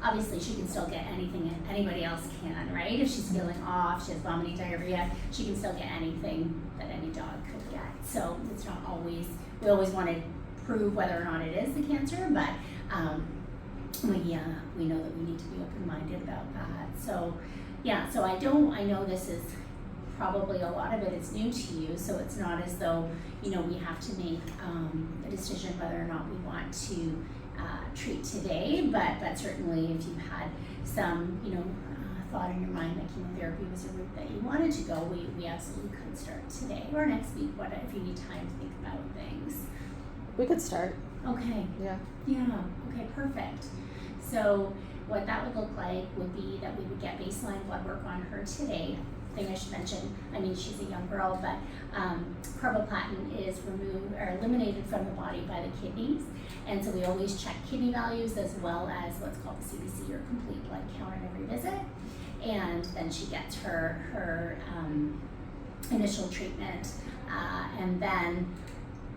obviously she can still get anything anybody else can, right? If she's feeling off, she has vomiting, diarrhea, she can still get anything that any dog could get. So it's not always, we always want to prove whether or not it is the cancer, but we know that we need to be open-minded about that. So yeah, so I know this is probably a lot of it is new to you, so it's not as though, we have to make a decision whether or not we want to treat today, but certainly if you had some, thought in your mind that chemotherapy was a route that you wanted to go, we absolutely could start today or next week, if you need time to think about things. We could start. Okay. Yeah. Okay, perfect. So what that would look like would be that we would get baseline blood work on her today. Thing I should mention, she's a young girl, but carboplatin is removed or eliminated from the body by the kidneys, and so we always check kidney values as well as what's called the CBC or complete blood count at every visit, and then she gets her initial treatment, and then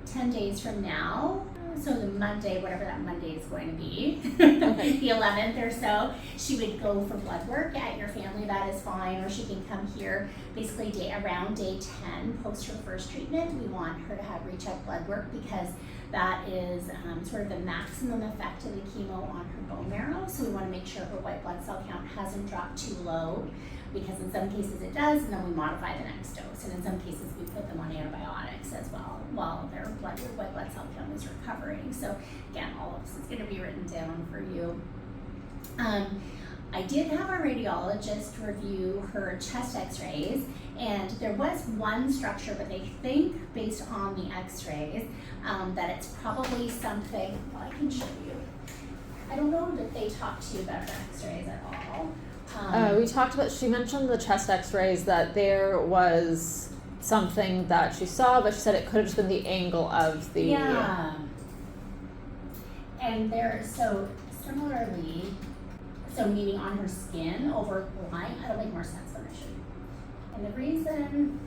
10 days from now, so the Monday, whatever that Monday is going to be, Okay. the 11th or so, she would go for blood work at your family, that is fine, or she can come here basically around day 10 post her first treatment. We want her to have recheck blood work because that is sort of the maximum effect of the chemo on her bone marrow, so we want to make sure her white blood cell count hasn't dropped too low, because in some cases it does, and then we modify the next dose, and in some cases we put them on antibiotics as well while their white blood cell count is recovering. So again, all of this is going to be written down for you. I did have our radiologist review her chest x-rays, and there was one structure, but they think based on the x-rays that it's probably something, well, I can show you. I don't know that they talked to you about her x-rays at all. We talked about, she mentioned the chest x-rays, that there was something that she saw, but she said it could have just been the angle of the... Yeah. And so similarly, meaning on her skin over line, it'll make more sense than I should. And the reason...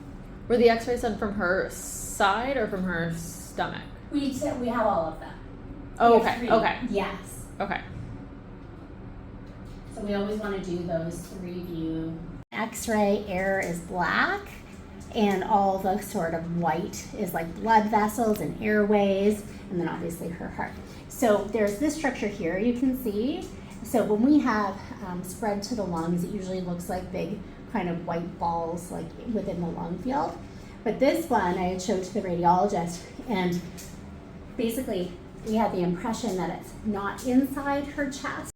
Were the x-rays done from her side or from her stomach? We have all of them. Oh, We have okay, three. okay. Yes. Okay. So we always want to do those 3 view. X-ray air is black, and all the sort of white is like blood vessels and airways, and then obviously her heart. So there's this structure here you can see. So when we have spread to the lungs, it usually looks like big kind of white balls like within the lung field. But this one I had showed to the radiologist, and basically we had the impression that it's not inside her chest.